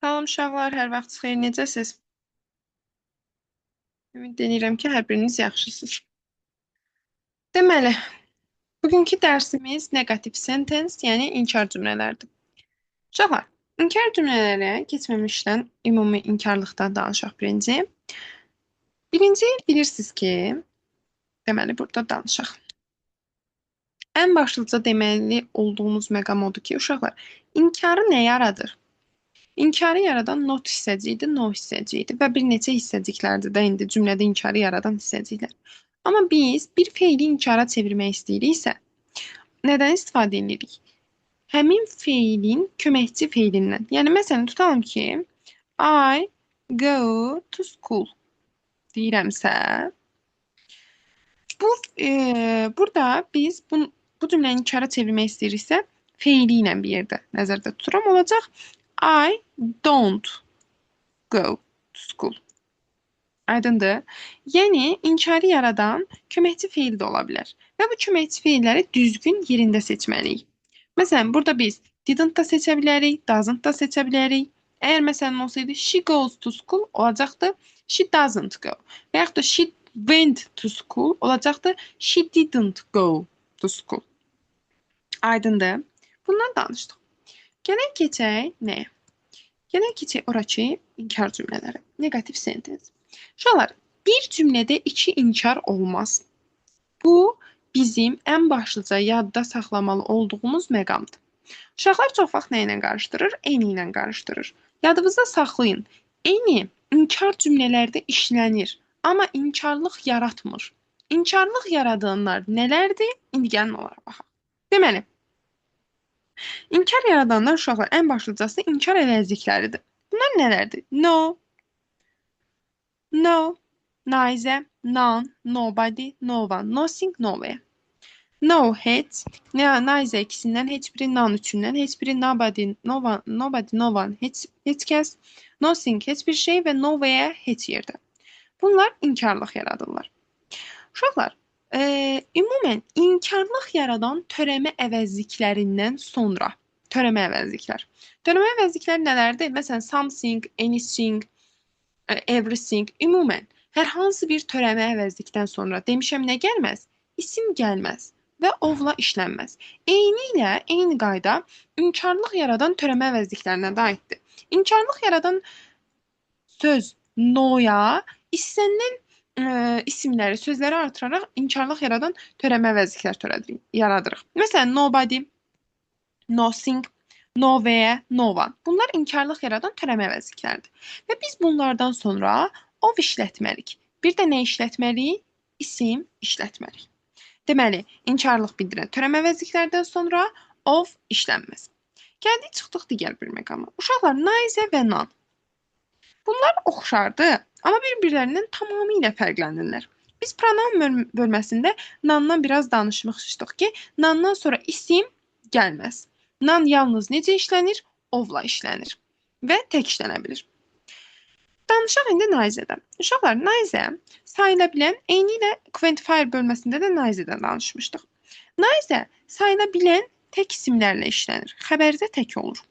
Salam uşaqlar, hər vaxt xeyir, necəsiz? Ümid edirəm ki, hər biriniz yaxşısınız. Deməli, bugünkü dərsimiz negativ sentence, yəni inkar cümlələrdir. Uşaqlar, inkar cümlələrə keçməmişdən ümumi inkarlıqdan danışaq birinci. Birinci bilirsiniz ki, deməli burada danışaq. Ən başlıca deməli olduğumuz məqam odur ki, uşaqlar, inkarı nə yaradır? İnkarı yaradan not hissəcikdir, no hissəcikdir və bir neçə hissəciklərdir də indi cümlədə inkarı yaradan hissəciklər. Amma biz bir feili inkara çevirmək istəyiriksə, nədən istifadə edirik? Həmin feilin köməkçi feilindən. Yəni, məsələn, tutalım ki, I go to school deyirəmsə, burada biz bu cümləni inkara çevirmək istəyiriksə, feili ilə bir yerdə nəzərdə tuturam olacaq. I don't go to school. Aydındır? Yəni, inkarı yaradan köməkçi feil də ola bilər. Və bu köməkçi feilləri düzgün yerində seçməliyik. Məsələn, burada biz didn't da seçə bilərik, doesn't da seçə bilərik. Əgər məsələn olsaydı she goes to school olacaqdı she doesn't go. Və yaxud da she went to school olacaqdı she didn't go to school. Aydındır? Bundan danışdıq. Gələk keçək nəyə? Gələk keçək orakı inkar cümlələri. Negativ sentence. Uşaqlar, bir cümlədə iki inkar olmaz. Bu, bizim ən başlıca yadda saxlamalı olduğumuz məqamdır. Uşaqlar çox vaxt nə ilə qarışdırır? Eni ilə qarışdırır. Yadınızda saxlayın. Eni inkar cümlələrdə işlənir, amma inkarlıq yaratmır. İnkarlıq yaradanlar nələrdir? İndi gəlin onlara baxaq. Deməli, İnkar yaradanlar uşaqlar ən başlıcası inkar əvəzlikləridir. Bunlar nələrdir? No, no, neither, none, nobody, no one, nothing, nowhere. No, heç, neither ikisindən heç biri, none üçündən heç biri, nobody, no one, heç kəs, nothing heç bir şey və nowhere heç yerdə. Bunlar inkarlıq yaradırlar. Uşaqlar, ümumən inkarlıq yaradan törəmə əvəzliklərindən sonra törəmə əvəzliklər. Törəmə əvəzliklər nələrdir? Məsələn, something, anything, everything. Ümumən hər hansı bir törəmə əvəzlikdən sonra demişəm nə gəlməz? İsim gəlməz və ovla işlənməz. Eyni qayda inkarlıq yaradan törəmə əvəzliklərinə də aiddir. İnkarlıq yaradan söz no'ya istənilən isimləri, sözləri artıraraq inkarlıq yaradan törəmə əvəzliklər yaradırıq. Məsələn, nobody, nothing, nowhere, no one. Bunlar inkarlıq yaradan törəmə əvəzliklərdir. Və biz bunlardan sonra of işlətməliyik. Bir də nə işlətməliyik? İsim işlətməliyik. Deməli, inkarlıq bildirən törəmə əvəzliklərdən sonra of işlənməz. Gəldik, çıxdıq digər bir məqama. Uşaqlar, neither və none. Bunlar oxşardır, amma bir-birlərindən tamamilə fərqlənirlər. Biz pronoun bölməsində nandan biraz danışmışdıq ki, nandan sonra isim gəlməz. Nan yalnız necə işlənir? Ovla işlənir və tək işlənə bilir. Danışaq indi neitherdən. Uşaqlar, neither sayıla bilən, eyni ilə quantifier bölməsində də neitherdən danışmışdıq. Neither sayıla bilən tək isimlərlə işlənir. Xəbərdə tək olur.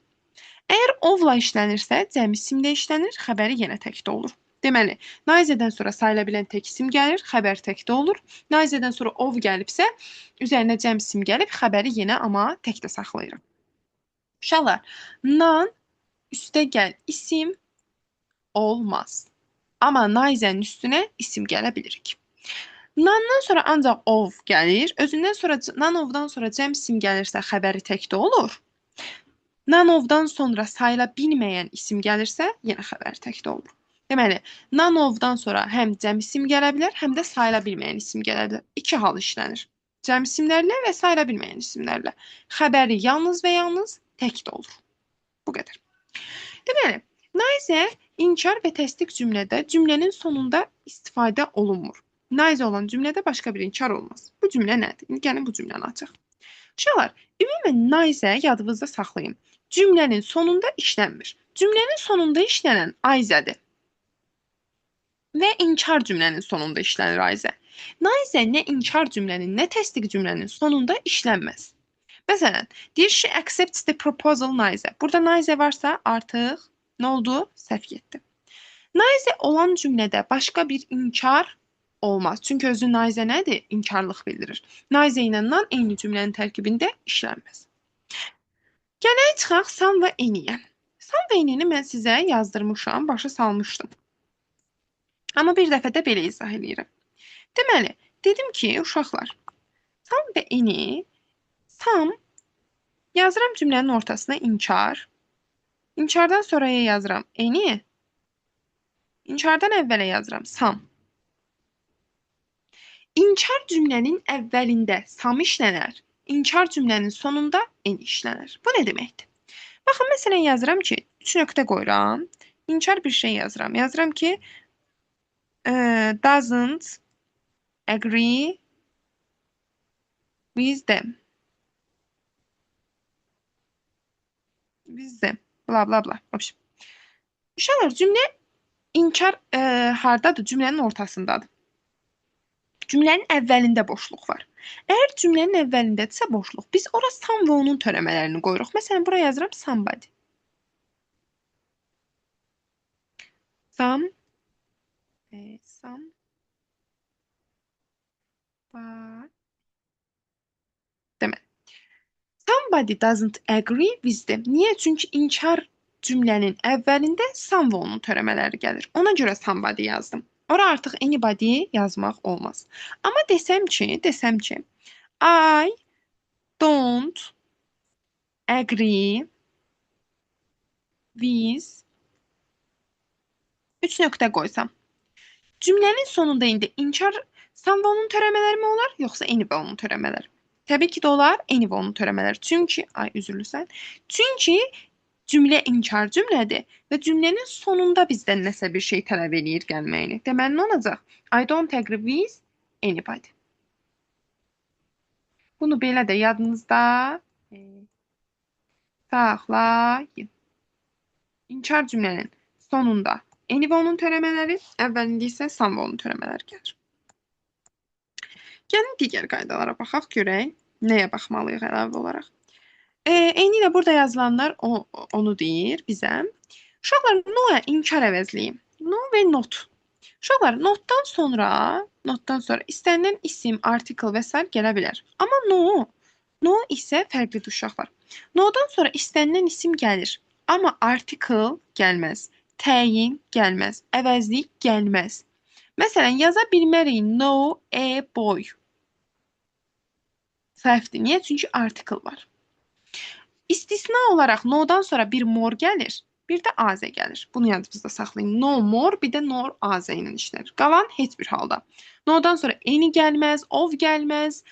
Əgər ovla işlənirsə, cəm isimlə işlənir, xəbəri yenə təkdə olur. Deməli, neitherdən sonra sayıla bilən tək isim gəlir, xəbər təkdə olur. Neitherdən sonra ov gəlibsə, üzərinə cəm isim gəlib, xəbəri yenə amma təkdə saxlayırıq. Uşaqlar, none üstə gəl isim olmaz. Amma neither'in üstünə isim gələ bilirik. Nandan sonra ancaq ov gəlir, özündən sonra nanovdan sonra cəm isim gəlirsə, xəbəri təkdə olur. Nanovdan sonra sayıla bilməyən isim gəlirsə, yenə xəbər təkdə olur. Deməli, nanovdan sonra həm cəm isim gələ bilər, həm də sayıla bilməyən isim gələ bilər. İki hal işlənir. Cəm isimlərlə və sayıla bilməyən isimlərlə. Xəbəri yalnız və yalnız təkdə olur. Bu qədər. Deməli, neither inkar və təsdiq cümlədə cümlənin sonunda istifadə olunmur. Neither olan cümlədə başqa bir inkar olmaz. Bu cümlə nədir? İndi gəlin bu cümləni açaq. Uşaqlar, ümumən neither yadınızda saxlayın. Cümlənin sonunda işlənmir. Cümlənin sonunda işlənən ayzədir. Və inkar cümlənin sonunda işlənir ayzə. Neither nə inkar cümlənin, nə təsdiq cümlənin sonunda işlənməz. Məsələn, deyir she accepts the proposal neither. Burada neither varsa artıq Nə oldu? Səhv getdi. Naizə olan cümlədə başqa bir inkar olmaz. Çünki özü naizə nədir? İnkarlıq bildirir. Naizə ilə nan eyni cümlənin tərkibində işlənməz. Gələk çıxaq sam və eniyə. Sam və enini mən sizə yazdırmışam, başa salmışdım. Amma bir dəfə də belə izah edirəm. Deməli, dedim ki, uşaqlar, sam və eni, sam yazıram cümlənin ortasına inkar. İnkardan sonraya yazıram eni. İnkardan əvvələ yazıram sam. İnkar cümlənin əvvəlində sam işlənər. İnkar cümlənin sonunda eni işlənər. Bu nə deməkdir? Baxın, məsələn yazıram ki, 3 nöqtə qoyuram. İnkar bir şey yazıram. Yazıram ki, doesn't agree with them. With them. Bla bla bla. Uşaqlar, cümlə inkar hardadır? Cümlənin ortasındadır. Cümlənin əvvəlində boşluq var. Əgər cümlənin əvvəlindədirsə boşluq, biz ora some və onun törəmələrini qoyuruq. Məsələn, buraya yazıram somebody. Some. Demək. Somebody doesn't agree with them. Niyə? Çünki inkar cümlənin əvvəlində some və onun törəmələri gəlir. Ona görə somebody yazdım. Ora artıq anybody yazmaq olmaz. Amma desəm ki, I don't agree with 3 nöqtə qoysam. Cümlənin sonunda indi inkar some və onun törəmələri mi olar, yoxsa any və onun törəmələri? Təbii ki də olar any və onun törəmələri. Çünki, üzürlüsən. Çünki cümlə inkar cümlədir və cümlənin sonunda bizdən nəsə bir şey tələb eləyir gəlməyini. Deməli, nə olacaq? I don't agree with anybody. Bunu belə də yadınızda saxlayın. İnkar cümlənin sonunda any və onun törəmələri, əvvəlində isə some və onun törəmələri gəlir. Gəlin digər qaydalara baxaq, görək nəyə baxmalıyıq əlavə olaraq. Eyni ilə burada yazılanlar onu deyir bizə. Uşaqlar, no-ya inkar əvəzliyim. No və not. Uşaqlar, notdan sonra istənilən isim, artikel və s. gələ bilər. Amma no isə fərqlidir uşaqlar. No-dan sonra istənilən isim gəlir. Amma artikel gəlməz. Təyin gəlməz. Əvəzlik gəlməz. Məsələn, yaza bilmərik no a boy. Səhvdir. Niyə? Çünki artikel var. İstisna olaraq no-dan sonra bir more gəlir, bir də azə gəlir. Bunu yadınızda saxlayın. No more, bir də no azə ilə işlənir. Qalan heç bir halda. No-dan sonra any gəlməz, of gəlməz,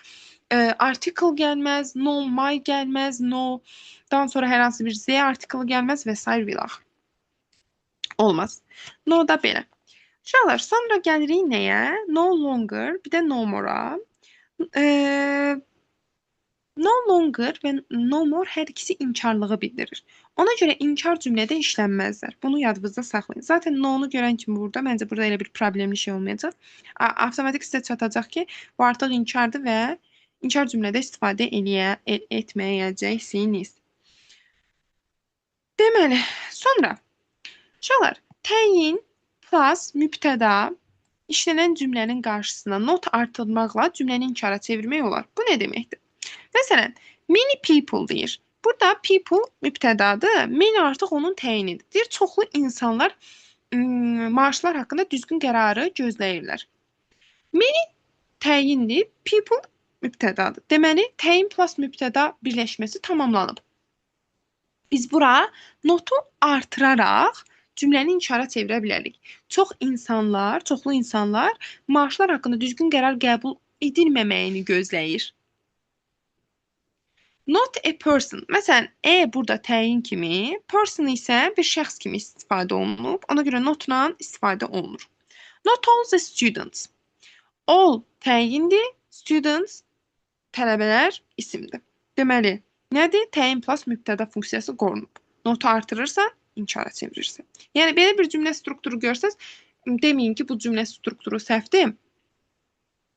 article gəlməz, no my gəlməz, no-dan sonra hər hansı bir z article gəlməz və s. vilaq. Olmaz. No-da belə. Uşaqlar, sonra gəlirik nəyə? No longer, bir də no more-a. No longer və no more hər ikisi inkarlığı bildirir. Ona görə inkar cümlədə işlənməzlər. Bunu yadınızda saxlayın. Zaten no-nu görən kimi məncə burada elə bir problemli şey olmayacaq. Avtomatik sizə çatacaq ki, bu artıq inkardır və inkar cümlədə istifadə etməyəcəksiniz. Deməli, sonra uşaqlar, təyin plus mübtəda işlənən cümlənin qarşısına not artırmaqla cümləni inkara çevirmək olar. Bu nə deməkdir? Məsələn, many people deyir. Burada people mübtədadır, many artıq onun təyinidir. Deyir, çoxlu insanlar maaşlar haqqında düzgün qərarı gözləyirlər. Many təyindir, people mübtədadır. Deməli, təyin plus mübtəda birləşməsi tamamlanıb. Biz bura notu artıraraq cümləni inkara çevirə bilərik. Çoxlu insanlar maaşlar haqqında düzgün qərar qəbul edilməməyini gözləyir. Not a person. Məsələn, burada təyin kimi, person isə bir şəxs kimi istifadə olunub. Ona görə notla istifadə olunur. Not all the students. All təyindir, students tələbələr isimdir. Deməli, nədir? Təyin plus mübtəda funksiyası qorunub. Notu artırırsa, inkara çevirirsə. Yəni, belə bir cümlə strukturu görsəz, deməyin ki, bu cümlə strukturu səhvdir.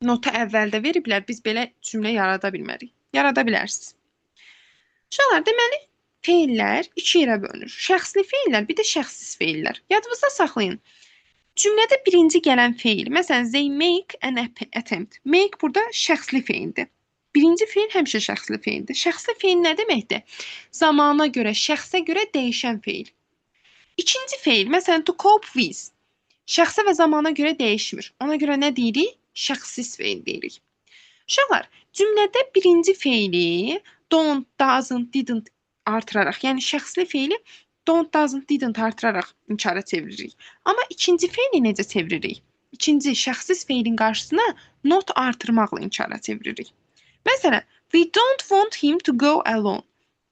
Notu əvvəldə veriblər, biz belə cümlə yarada bilmərik. Yarada bilərsiniz. Uşaqlar, deməli, feillər iki yerə bölünür. Şəxsli feillər, bir də şəxssiz feillər. Yadınızda saxlayın. Cümlədə birinci gələn feil, məsələn, they make an attempt. Make burada şəxsli feildir. Birinci feil həmişə şəxsli feildir. Şəxsli feil nə deməkdir? Zamana görə, şəxsə görə dəyişən feil. İkinci feil, məsələn, to cope with. Şəxsə və zamana görə dəyişmir. Ona görə nə deyirik? Şəxssiz feil deyirik. Uşaqlar, cümlədə birinci feili don't, doesn't, didn't artıraraq, yəni şəxsli feili don't, doesn't, didn't artıraraq inkara çeviririk. Amma ikinci feili necə çeviririk? İkinci şəxssiz feilin qarşısına not artırmaqla inkara çeviririk. Məsələn, we don't want him to go alone.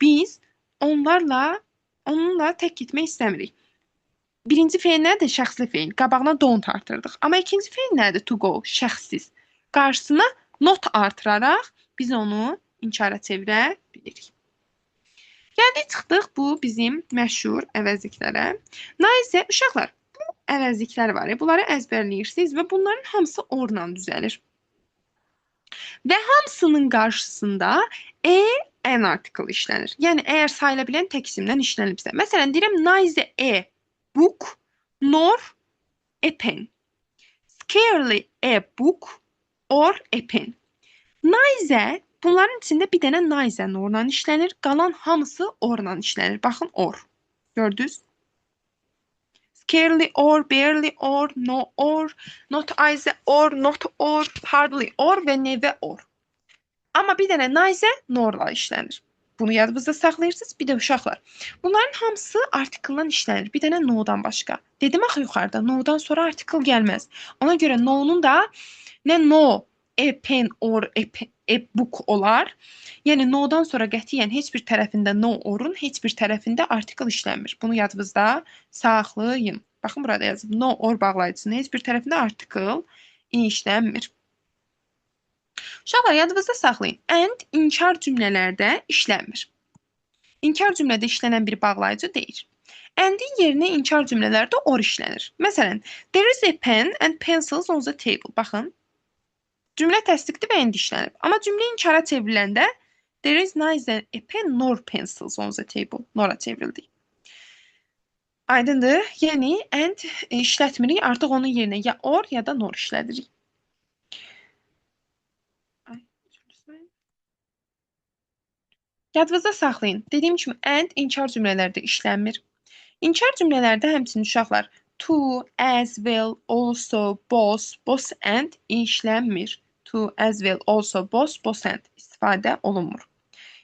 Biz onunla tək getmək istəmirik. Birinci feil nədir? Şəxsli feil. Qabağına don't artırdıq. Amma ikinci feil nədir? To go, şəxssiz. Qarşısına not artıraraq biz onu inkara çevirə bilirik. Gəldik çıxdıq bu bizim məşhur əvəzliklərə. Nəysə, uşaqlar, bu əvəzliklər var. Bunları əzbərləyirsiniz və bunların hamısı orla düzəlir. Və hamısının qarşısında an article işlənir. Yəni, əgər sayıla bilən tək isimdən işlənibsə. Məsələn, deyirəm, neither a book nor a pen. Scarcely a book or a pen. Neither, bunların içində bir dənə neither orla işlənir. Qalan hamısı orla işlənir. Baxın, or. Gördünüz? Scarcely or, barely or, no or, not either or, not or, hardly or və never or. Amma bir dənə neither norla işlənir. Bunu yadınızda saxlayırsınız. Bir də uşaqlar. Bunların hamısı artikeldan işlənir. Bir dənə no'dan başqa. Dedim axı yuxarıda, no'dan sonra artikel gəlməz. Ona görə no'nun da nə no, a pen or a book olar. Yəni no'dan sonra qətiyyən heç bir tərəfində no orun, heç bir tərəfində artikel işlənmir. Bunu yadınızda saxlayın. Baxın burada yazıb. No or bağlayıcısının heç bir tərəfində artikel işlənmir. Uşaqlar, yadınızda saxlayın. And inkar cümlələrdə işlənmir. İnkar cümlədə işlənən bir bağlayıcı deyil. And-in yerinə inkar cümlələrdə or işlənir. Məsələn, there is a pen and pencils on the table. Baxın, cümlə təsdiqdir və and işlənib. Amma cümlə inkara çevriləndə there is neither a pen nor pencils on the table. Nora çevrildi. Aydındır? Yəni, and işlətmirik. Artıq onun yerinə ya or ya da nor işlədirik. Yadınızda saxlayın. Dediyim kimi, and inkar cümlələrdə işlənmir. İnkar cümlələrdə həmçinin uşaqlar to, as well, also, both and işlənmir. To, as well, also, both and istifadə olunmur.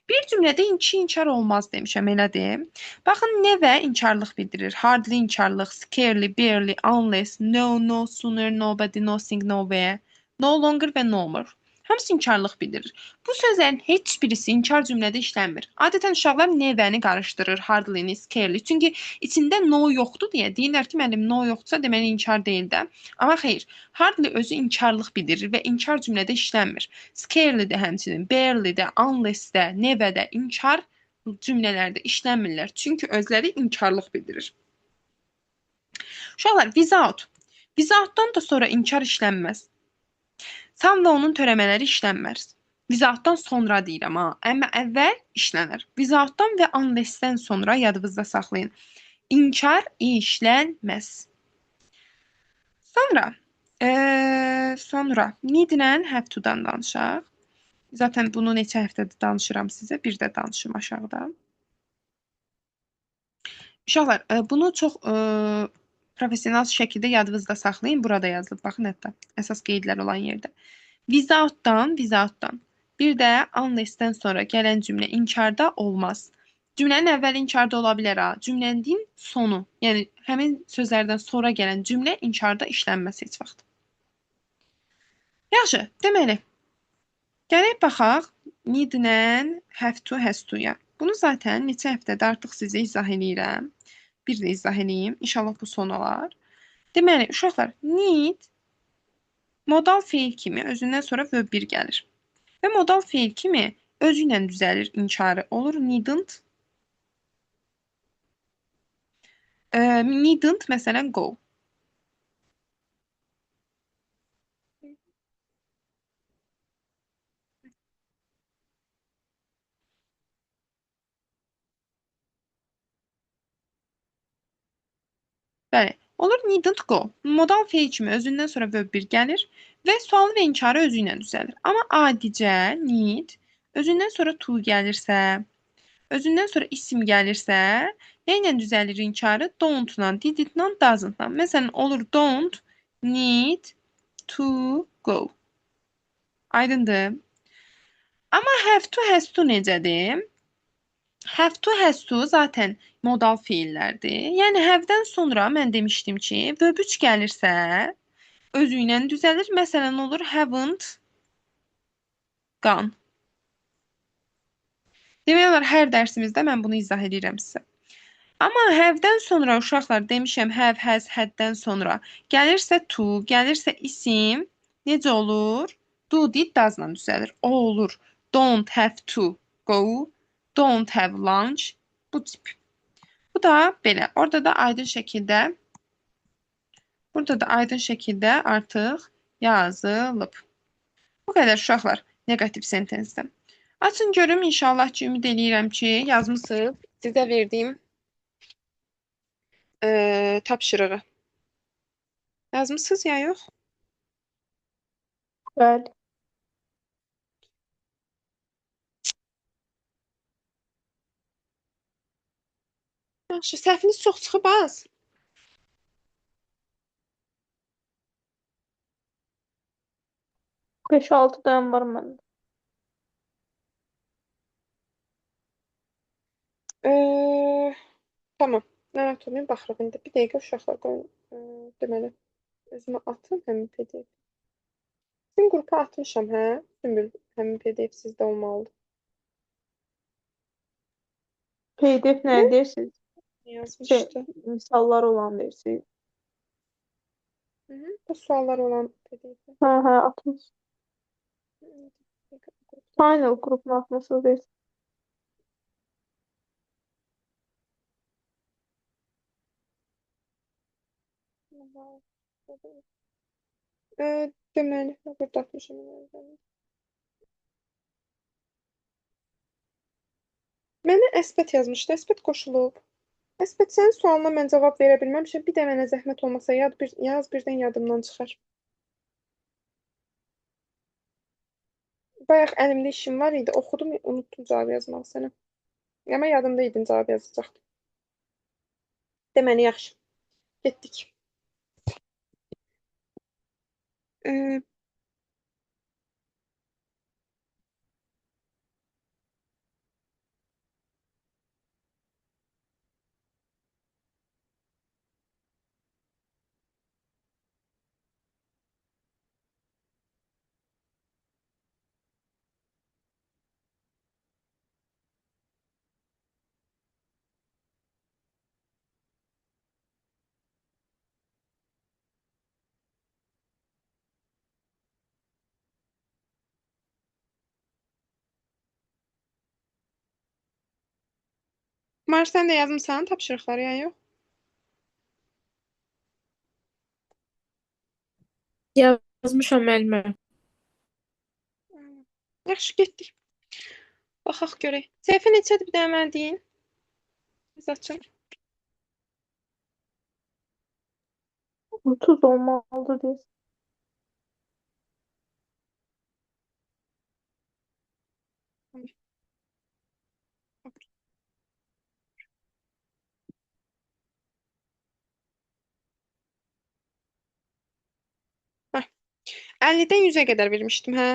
Bir cümlədə inkar olmaz demişəm, elədir. Baxın, never inkarlıq bildirir. Hardly inkarlıq, scarcely, barely, unless, no, no sooner, nobody, nothing, nowhere, no longer və no more. Hamısı inkarlıq bildirir. Bu sözlərin heç birisi inkar cümlədə işlənmir. Adətən uşaqlar never-ni qarışdırır, hardly-ni, scarcely. Çünki içində no yoxdur deyə deyirlər ki, mənim no yoxdursa deməli inkar deyil də. Amma xeyr, hardly özü inkarlıq bildirir və inkar cümlədə işlənmir. Scarcely də həmçinin, barely də, unless də, never də inkar cümlələrdə işlənmirlər. Çünki özləri inkarlıq bildirir. Uşaqlar, without. Without-dan da sonra inkar işlənməz. Some və onun törəmələri işlənməz. Without-dan sonra deyirəm, amma əvvəl işlənər. Without-dan və unless-dən sonra yadınızda saxlayın. İnkar işlənməz. Sonra need-lə have to-dan danışaq. Zaten bunu neçə həftədə danışıram sizə. Bir də danışım aşağıda. Uşaqlar, bunu çox profesional şəkildə yadınızda saxlayın. Burada yazılıb. Baxın hətta əsas qeydlər olan yerdə. Without-dan. Bir də unless-dən sonra gələn cümlə inkarda olmaz. Cümlənin əvvəli inkarda ola bilər. Cümlənin sonu, yəni həmin sözlərdən sonra gələn cümlə inkarda işlənməz heç vaxt. Yaxşı, deməli. Gələk baxaq need-lə have to, has to-ya. Bunu zaten neçə həftədə artıq sizə izah edirəm. Bir də izah edeyim. İnşallah bu son olar. Deməli, uşaqlar, need modal feil kimi özündən sonra verb 1 gəlir. Və modal feil kimi özü ilə düzəlir inkarı. Olur needn't. Needn't məsələn go. Bəli. Olur needn't go. Modal feil kimi özündən sonra verb 1 gəlir və sualı və inkarı özü ilə düzəlir. Amma adicə need özündən sonra to gəlirsə, özündən sonra isim gəlirsə, nə ilə düzəlir inkarı? Don't-la, did-la, doesn't-la. Məsələn, olur don't need to go. Aydındır? Amma have to, has to necədir? Have to, has to zaten modal fiillərdir. Yəni have-dən sonra mən demişdim ki, verb 3 gəlirsə, özü ilə düzəlir. Məsələn, olur haven't gone. Demək olar, hər dərsimizdə mən bunu izah edirəm sizə. Amma have-dən sonra uşaqlar demişəm, have, has, had-dən sonra gəlirsə to, gəlirsə isim, necə olur? Do, did, does-la düzəlir. O olur. Don't have to go, don't have lunch. Bu tip. Bu da belə. Orada da aydın şəkildə, burada da aydın şəkildə artıq yazılıb. Bu qədər uşaqlar negativ sentensdə. Açın görüm, inşallah ki, ümid eləyirəm ki, yazmısınız. Sizə verdiyim tapşırığı. Yazmısınız ya yox? Bəli. Yaxşı, səhviniz çox çıxıb az. 5-6 dənə var məndə. Tamam. Narahat olmayın, baxırıq indi. Bir dəqiqə uşaqlar qoyun. Deməli, özümə atım həmin PDF. Sizin qrupa atmışam, hə? Sümbül, həmin PDF sizdə olmalıdır. PDF nə Nə deyirsiniz? yazmışdı? Misallar olan deyirsiniz. Bu suallar olan PDF. Hə, atmış. Final qrupuna atmışsınız deyirsiniz. Deməli, burada atmışam. Mənə Əsbət yazmışdı. Əsbət qoşulub. Əsbət, sənin sualına mən cavab verə bilməmişəm. Bir də mənə zəhmət olmasa yaz, birdən yadımdan çıxar. Bayaq əlimdə işim var idi. Oxudum, unutdum cavab yazmağı sənə. Amma yadımda idin cavab yazacaqdım. Deməli, yaxşı. Getdik. Mar, sən də yazmısan tapşırıqları, ya yox? Yazmışam müəllimə. Yaxşı, getdik. Baxaq görək. Səhifə neçədir bir dənə mənə deyin. Biz açın. 30 olmalıdır deyirsiniz. Hə. 50-dən 100-ə qədər vermişdim, hə?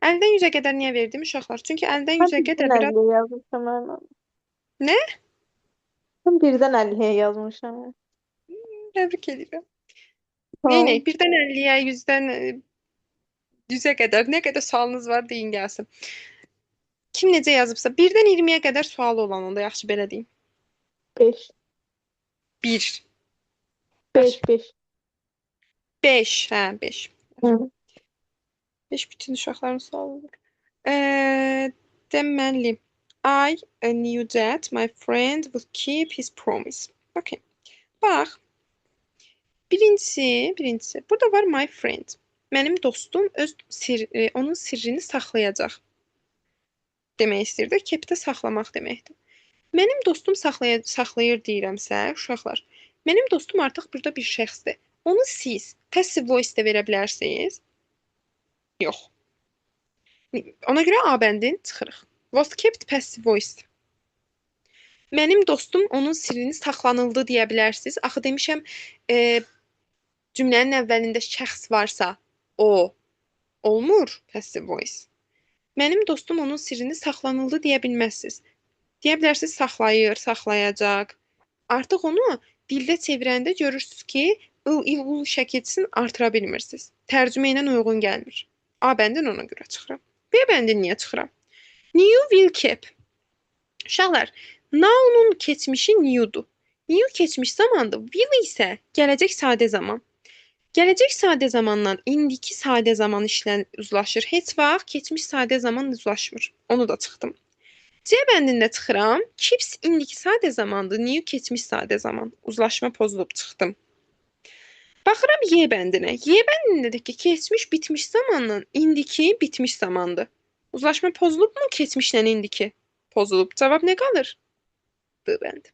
50-dən 100-ə qədər niyə verdim uşaqlar? Çünki 50-dən 100-ə qədər Birdən biraz 50 yazmışam mən. Nə? Mən birdən 50-yə yazmışam. Təbrik edirəm. Tamam. Neynək? Birdən 50-yə, 100-dən 100-ə qədər nə qədər sualınız var deyin gəlsin. Kim necə yazıbsa, 1-dən 20-yə qədər sual olan onda yaxşı belə deyim. 5. 1. 5, 5. 5, hə, 5. Hı. 5 bütün uşaqların sualıdır. Deməli, I knew that my friend would keep his promise. Okay. Bax. Birincisi. Burada var my friend. Mənim dostum onun sirrini saxlayacaq. Demək istəyirdi. Keep də saxlamaq deməkdir. Mənim dostum saxlayır deyirəmsə, uşaqlar. Mənim dostum artıq burada bir şəxsdir. Onu siz passive voice də verə bilərsiniz. Yox. Ona görə A bəndini çıxırıq. Was kept passive voice. Mənim dostum onun sirrini saxlanıldı deyə bilərsiniz. Axı demişəm, cümlənin əvvəlində şəxs varsa, o olmur passive voice. Mənim dostum onun sirrini saxlanıldı deyə bilməzsiniz. Deyə bilərsiniz saxlayır, saxlayacaq. Artıq onu dildə çevirəndə görürsünüz ki, ıl şəkilçisini artıra bilmirsiniz. Tərcümə ilə uyğun gəlmir. A bəndin ona görə çıxıram. B bəndin niyə çıxıram? New will keep. Uşaqlar, nounun keçmişi new'dur. New keçmiş zamandır. Will isə gələcək sadə zaman. Gələcək sadə zamandan indiki sadə zaman işlə uzlaşır. Heç vaxt keçmiş sadə zaman uzlaşmır. Onu da çıxdım. C bəndində çıxıram. Keeps indiki sadə zamandır. New keçmiş sadə zaman. Uzlaşma pozulub çıxdım. Baxıram Y bəndinə. Y bəndində ki, keçmiş bitmiş zamanla indiki bitmiş zamandır. Uzlaşma pozulubmu keçmişlə indiki? Pozulub. Cavab nə qalır? D bəndi.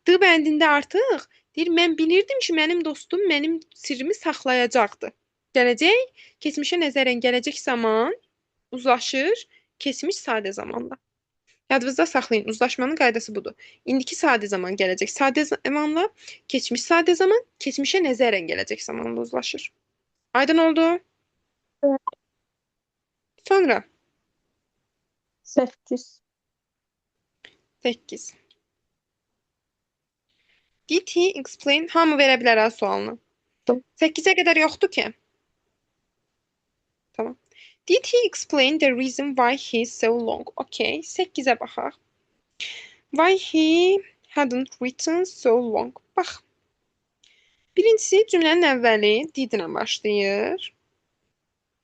D bəndində artıq deyir, mən bilirdim ki, mənim dostum mənim sirrimi saxlayacaqdı. Gələcək, keçmişə nəzərən gələcək zaman uzlaşır keçmiş sadə zamanda. Yadınızda saxlayın, uzlaşmanın qaydası budur. İndiki sadə zaman gələcək sadə zamanla, keçmiş sadə zaman keçmişə nəzərən gələcək zamanla uzlaşır. Aydın oldu? Evet. Sonra 8. 8. Did he explain? Hamı verə bilər ha sualını. 8-ə qədər yoxdur ki. Tamam. Did he explain the reason why he is so long? Okay. 8-ə baxaq. Why he hadn't written so long? Bax. Birincisi cümlənin əvvəli did ilə başlayır.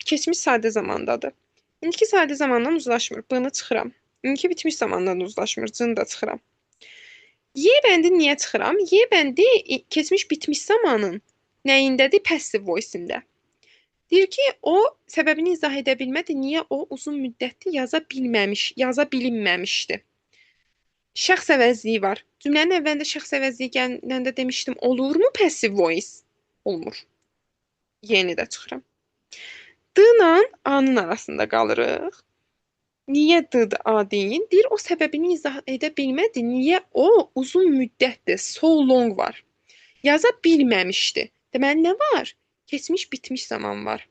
Keçmiş sadə zamandadır. İndiki sadə zamandan uzlaşmır. Bunu çıxıram. İndiki bitmiş zamandan uzlaşmır. Cını da çıxıram. Y bəndi niyə çıxıram? Y bəndi keçmiş bitmiş zamanın nəyindədir? Passive voice-ində. Deyir ki, o səbəbini izah edə bilmədi. Niyə o uzun müddətli yaza bilinməmişdi. Şəxs əvəzliyi var. Cümlənin əvvəlində şəxs əvəzliyi gələndə demişdim, olurmu passive voice? Olmur. Yeni də çıxıram. D-la A-nın arasında qalırıq. Niyə D-dir, A deyil? Deyir, o səbəbini izah edə bilmədi. Niyə o uzun müddətdir, so long var. Yaza bilməmişdi. Deməli, nə var? Keçmiş, bitmiş zaman var.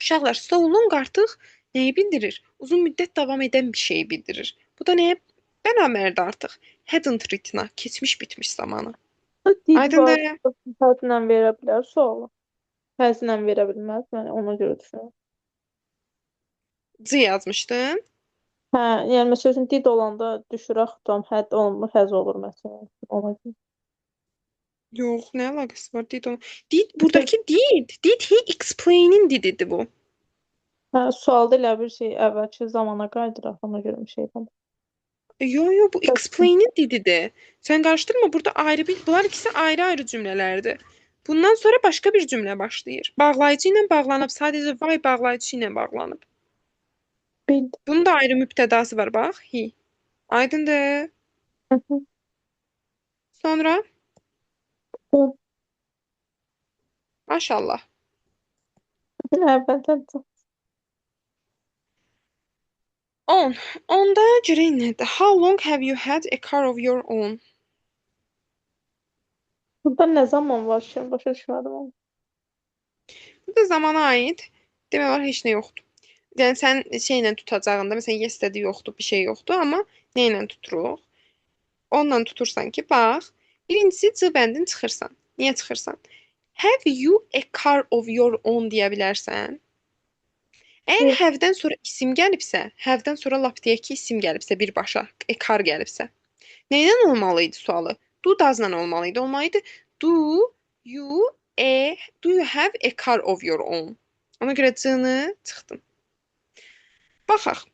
Uşaqlar, so long artıq nəyi bildirir? Uzun müddət davam edən bir şeyi bildirir. Bu da nəyə bərabərdir artıq? Hadn't written-a, keçmiş, bitmiş zamanı. Aydındır. Fərqlə verə bilər sualı. Fərqlə verə bilməz. Mən ona görə düşünürəm. C yazmışdın. Hə, yəni məsələn did olanda düşürək tutam, hədd olmur, həz olur məsələn. Ona görə. Yox, nə əlaqəsi var did onun? Did, buradakı did. Did he explain-in dididir bu. Hə, sualda elə bir şey əvvəlki zamana qaydıraq, ona görə bir şey var. Yo, bu explain-in dididir. Sən qarışdırma, burada ayrı bir, bunlar ikisi ayrı-ayrı cümlələrdir. Bundan sonra başqa bir cümlə başlayır. Bağlayıcı ilə bağlanıb, sadəcə why bağlayıcı ilə bağlanıb. Bildim. Bunun da ayrı mübtədası var, bax. He. Aydındır. Sonra? 10. Maşallah. Əvvəldən 10. Onda görək nədir? How long have you had a car of your own? burada nə zaman var ki? Başa düşmədim onu. Bu da zamana aid. Demək olar heç nə yoxdur. Yəni sən şeylə tutacağında, məsələn, yesterday yoxdur, bir şey yoxdur, amma nə ilə tuturuq? Onunla tutursan ki, bax, birincisi C bəndini çıxırsan. Niyə çıxırsan? Have you a car of your own deyə bilərsən. Əgər Yox. have-dən sonra isim gəlibsə, have-dən sonra lap deyək ki, isim gəlibsə, birbaşa a car gəlibsə. Nəydən olmalı idi sualı? Do does-la olmalı idi. Olmalı idi do you have a car of your own? Ona görə C-ni çıxdım. Baxaq.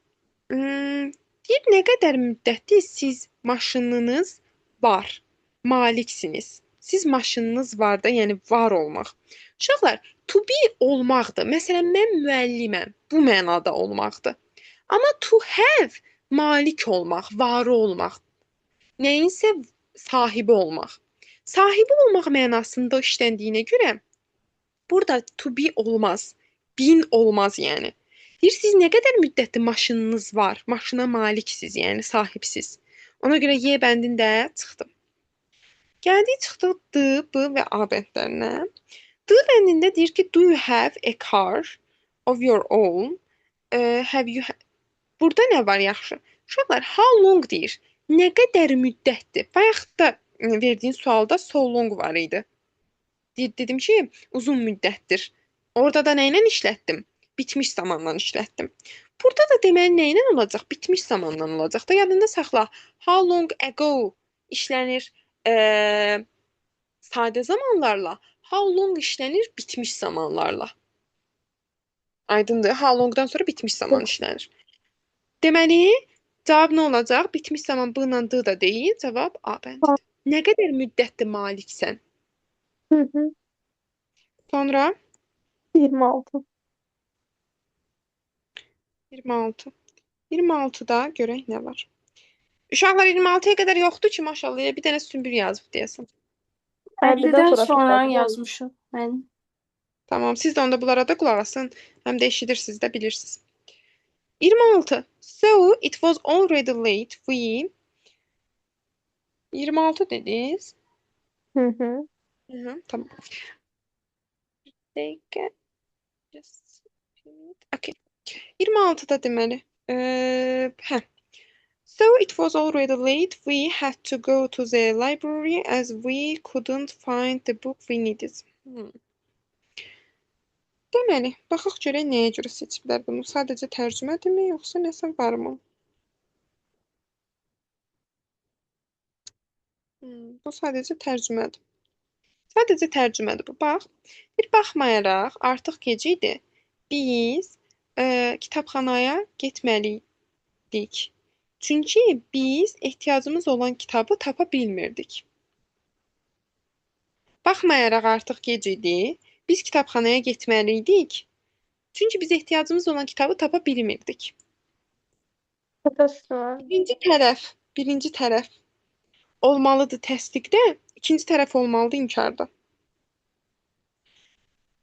Deyir, nə qədər müddətdir siz maşınınız var, maliksiniz. Siz maşınınız var da, yəni var olmaq. Uşaqlar, to be olmaqdır. Məsələn, mən müəlliməm. Bu mənada olmaqdır. Amma to have malik olmaq, varı olmaq, nəyinsə sahibi olmaq. Sahibi olmaq mənasında işləndiyinə görə burada to be olmaz. Bin olmaz yəni. Deyir, siz nə qədər müddətli maşınınız var? Maşına maliksiz, yəni sahibsiz. Ona görə Y bəndində çıxdım. Gəldik çıxdıq D, B və A bəndlərinə. D bəndində deyir ki, do you have a car of your own? Have you Burada nə var yaxşı? Uşaqlar, how long deyir. Nə qədər müddətdir? Bayaq da verdiyin sualda so long var idi. Dedim ki, uzun müddətdir. Orada da nə ilə işlətdim? Bitmiş zamanla işlətdim. Burada da deməli nə ilə olacaq? Bitmiş zamanla olacaq da. Yadında saxla. How long ago işlənir sadə zamanlarla. How long işlənir bitmiş zamanlarla. Aydındır. How longdan sonra bitmiş zaman işlənir. Deməli, cavab nə olacaq? Bitmiş zaman B ilə D da deyil. Cavab A bəndidir. Nə qədər müddətli maliksən? Hı hı. Sonra 26. 26. 26-da görək nə var. Uşaqlar 26-ya qədər yoxdur ki, maşallah. Bir dənə sümbül yazıb deyəsən. 50'den sonra sonra yazmışım ben. Tamam, siz də onda bunlara da qulaq asın. Həm də eşidirsiniz də, bilirsiniz. 26. So it was already late. We 26 dediniz. Hı hı. Tamam. Dakika. Just a minute. Okay. 26-da deməli. So it was already late. We had to go to the library as we couldn't find the book we needed. Deməli, baxaq görək nəyə görə seçiblər bunu. Sadəcə tərcümədirmi, yoxsa nəsə varmı? Bu sadəcə tərcümədir. Sadəcə tərcümədir bu. Bax, bir baxmayaraq artıq gecə idi. Biz kitabxanaya getməliydik. Çünki biz ehtiyacımız olan kitabı tapa bilmirdik. Baxmayaraq artıq gec idi. Biz kitabxanaya getməliydik. Çünki biz ehtiyacımız olan kitabı tapa bilmirdik. Katastrophe. Birinci tərəf olmalıdır təsdiqdə, ikinci tərəf olmalıdır inkarda.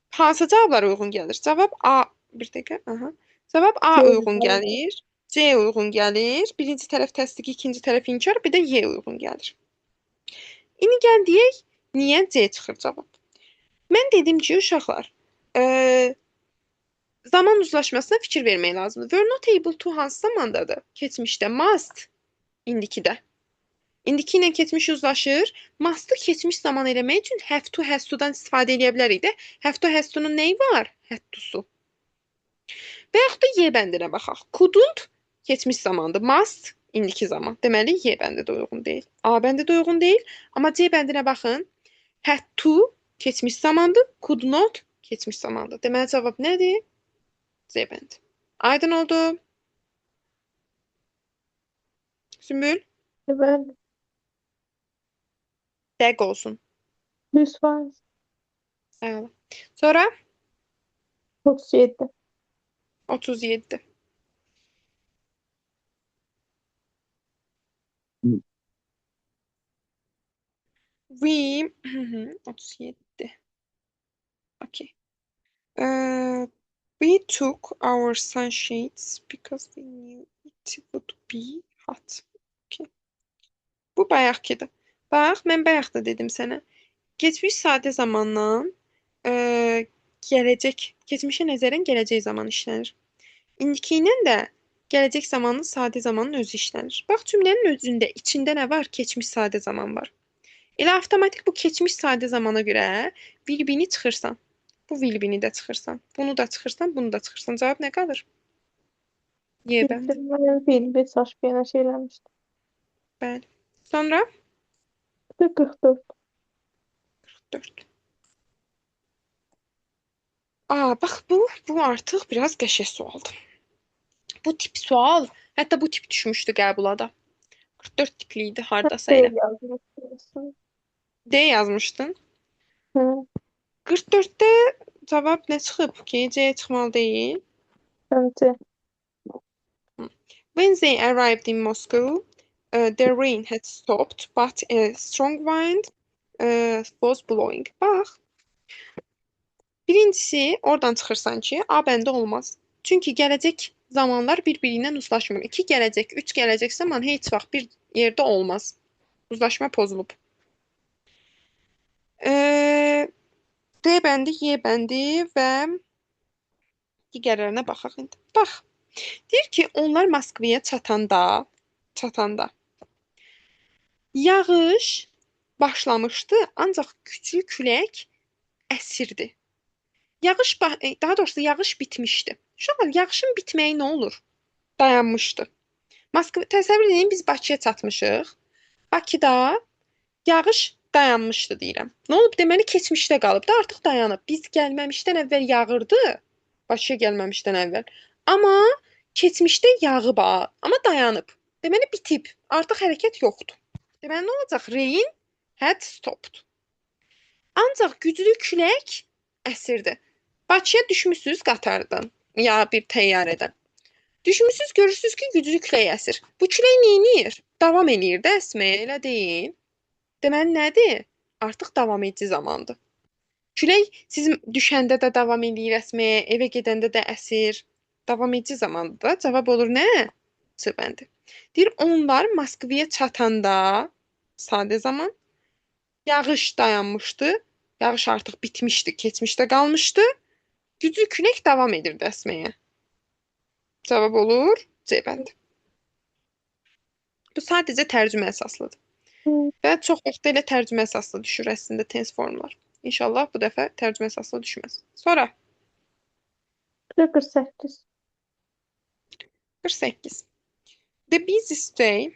Hansı cavablar uyğun gəlir? Cavab A. Bir dəqiqə. Aha. Cavab A C uyğun gəlir. C uyğun gəlir. Birinci tərəf təsdiq, ikinci tərəf inkar, bir də Y uyğun gəlir. İndi gəl deyək, niyə C çıxır cavab? Mən dedim ki, uşaqlar, zaman uzlaşmasına fikir vermək lazımdır. Were not able to hansı zamandadır? Keçmişdə must, indikidə. İndiki ilə keçmiş uzlaşır. Must-ı keçmiş zaman eləmək üçün have to, has to-dan istifadə edə bilərik də. Have to, has to-nun nəyi var? Had to-su. Və yaxud da Y bəndinə baxaq. Couldn't keçmiş zamandır. Must indiki zaman. Deməli, Y bəndi də uyğun deyil. A bəndi də uyğun deyil. Amma C bəndinə baxın. Had to keçmiş zamandır. Could not keçmiş zamandır. Deməli, cavab nədir? C bəndi. Aydın oldu. Sümbül, Ben dəqiq olsun. 100%. Əla. Sonra 37. 37. We 37. Okay. We took our sunshades because we knew it would be hot. Okay. Bu bayaqkidir. Bax, mən bayaq da dedim sənə. Keçmiş sadə zamandan keçmişə nəzərən gələcək zaman işlənir. İndiki ilə də gələcək zamanın sadə zamanın özü işlənir. Bax, cümlənin özündə, içində nə var? Keçmiş sadə zaman var. Elə avtomatik bu keçmiş sadə zamana görə will-be-ni çıxırsan. Bu will-be-ni də çıxırsan. Bunu da çıxırsan, bunu da çıxırsan. Cavab nə qalır? Y bəndi. Bir saç bir yana şeylenmişti. Bəli. Sonra 44. 4. Bax bu artıq biraz qəşəng sualdır. Bu tip sual, hətta bu tip düşmüşdü qəbulada. 44 tipli idi hardasa elə. D yazmışdın. Hı. 44-də cavab nə çıxıb ki? C çıxmalı deyil. Bence. When they arrived in Moscow, the rain had stopped, but a strong wind was blowing. Bax, birincisi, oradan çıxırsan ki, A bəndə olmaz. Çünki gələcək zamanlar bir-biri ilə uzlaşmır. 2 gələcək, 3 gələcək zaman heç vaxt bir yerdə olmaz. Uzlaşma pozulub. D bəndi, Y bəndi və digərlərinə baxaq indi. Bax, deyir ki, onlar Moskvaya çatanda yağış başlamışdı, ancaq güclü külək əsirdi. Daha doğrusu yağış bitmişdi. Uşaqlar, yağışın bitməyi nə olur? Dayanmışdı. Təsəvvür edin, biz Bakıya çatmışıq. Bakıda yağış dayanmışdı deyirəm. Nə olub? Deməli, keçmişdə qalıb da, artıq dayanıb. Biz gəlməmişdən əvvəl yağırdı. Bakıya gəlməmişdən əvvəl. Amma keçmişdə yağıb, amma dayanıb. Deməli, bitib. Artıq hərəkət yoxdur. Deməli, nə olacaq? Rain had stopped. Ancaq güclü külək əsirdi. Bakıya düşmüsünüz qatardan ya bir təyyarədən. Düşmüsünüz, görürsünüz ki, güclü külək əsir. Bu külək neynir? Davam eləyir də əsməyə, elə deyil. Deməli, nədir? Artıq davam edici zamandır. Külək siz düşəndə də davam eləyir əsməyə, evə gedəndə də əsir. Davam edici zamandır da. Cavab olur nə? C bəndi. Deyir, onlar Moskvaya çatanda, sadə zaman, yağış dayanmışdı. Yağış artıq bitmişdi, keçmişdə qalmışdı. Güclü külək davam edirdi əsməyə. Cavab olur C bəndi. Bu sadəcə tərcümə əsaslıdır. Və çox vaxt elə tərcümə əsaslı düşür əslində tense formlar. İnşallah bu dəfə tərcümə əsaslı düşməz. Sonra 48. 48. The busiest day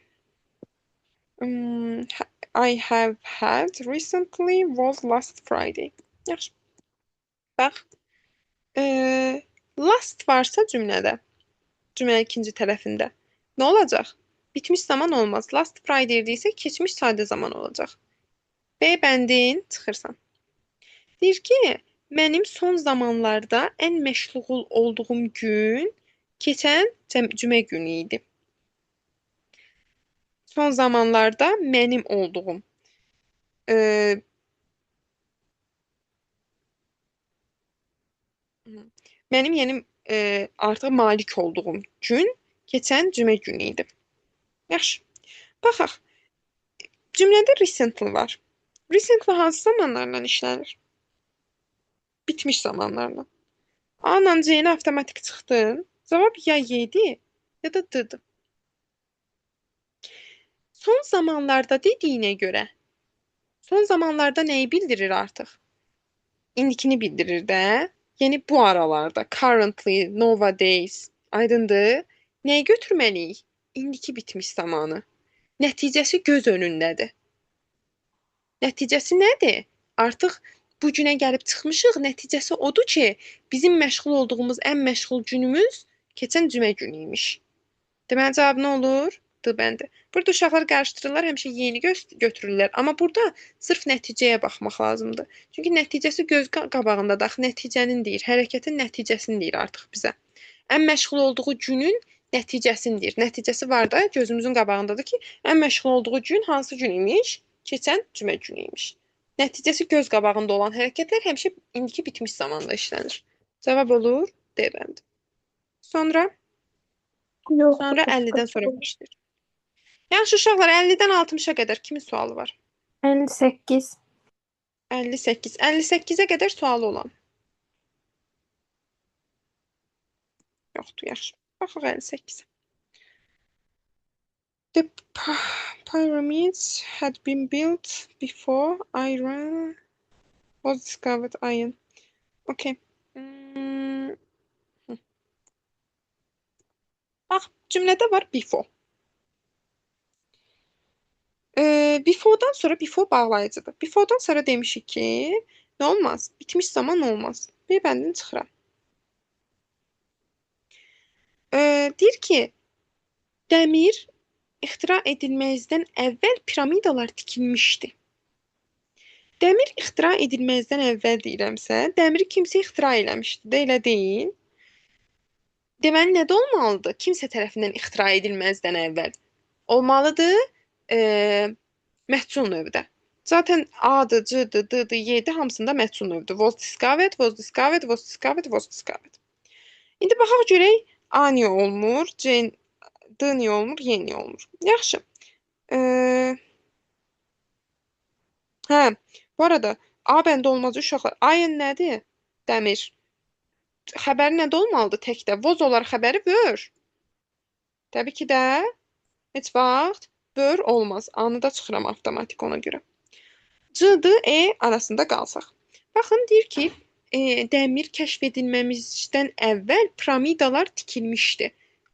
I have had recently was last Friday. Yaxşı. Bax. Last varsa cümlədə, cümlənin ikinci tərəfində nə olacaq? Bitmiş zaman olmaz. Last Friday deyilsə, keçmiş sadə zaman olacaq. B bəndin çıxırsan. Deyir ki, mənim son zamanlarda ən məşğul olduğum gün keçən cümə günü idi. Son zamanlarda mənim olduğum. Mənim yəni artıq malik olduğum gün keçən cümə günü idi. Yaxşı. Baxaq. Cümlədə recently var. Recently hansı zamanlarla işlənir? Bitmiş zamanlarla. A-la C-nə avtomatik çıxdın. Cavab ya Y-dir, ya da D-dir. Son zamanlarda dediyinə görə, son zamanlarda nəyi bildirir artıq? İndikini bildirir də. Yəni bu aralarda, currently, nowadays, aydındır. Nəyi götürməliyik? İndiki bitmiş zamanı. Nəticəsi göz önündədir. Nəticəsi nədir? Artıq bu günə gəlib çıxmışıq. Nəticəsi odur ki, bizim məşğul olduğumuz ən məşğul günümüz keçən cümə günüymiş. Deməli, cavab nə olur? D bəndi. Burada uşaqlar qarışdırırlar, həmişə yeni götürürlər. Amma burada sırf nəticəyə baxmaq lazımdır. Çünki nəticəsi göz qabağındadır. Axı nəticənin deyir, hərəkətin nəticəsini deyir artıq bizə. Ən məşğul olduğu günün nəticəsini deyir. Nəticəsi var da gözümüzün qabağındadır ki, ən məşğul olduğu gün hansı gün imiş? Keçən cümə günü imiş. Nəticəsi göz qabağında olan hərəkətlər həmişə indiki bitmiş zamanda işlənir. Cavab olur D bəndi. Sonra 50-dən sonra başlayır. Yaxşı uşaqlar, 50-dən 60-a qədər kimin sualı var? 58. 58. 58-ə qədər sualı olan. Yoxdur, yaxşı. Baxaq 58-ə. The pyramids had been built before iron was discovered. Iron. Okay. Bax, cümlədə var before. Before'dan sonra before bağlayıcıdır. Before'dan sonra demişik ki, nə olmaz? Bitmiş zaman olmaz. Bir bəndini çıxıram. Deyir ki, dəmir ixtira edilməzdən əvvəl piramidalar tikilmişdi. Dəmir ixtira edilməzdən əvvəl deyirəmsə, dəmiri kimsə ixtira eləmişdi də, elə deyil. Deməli nədə olmalıdır? Kimsə tərəfindən ixtira edilməzdən əvvəl. Olmalıdır məhsul növdə. Zaten A'dır, C'dır, D'dır, Y'dir hamısında məhsul növdür. Was discovered, was discovered, was discovered, was discovered. İndi baxaq görək A niyə olmur, D niyə olmur, Y niyə olmur. Yaxşı. Hə, bu arada A bəndə olmaz uşaqlar. Ayın nədir? Dəmir. Xəbəri nədə olmalıdır təkdə? Was olar xəbəri were. Təbii ki də heç vaxt were olmaz. A-nı da çıxıram avtomatik ona görə. C-D, E arasında qalsaq. Baxın, deyir ki, dəmir kəşf edilməmizdən əvvəl piramidalar tikilmişdi.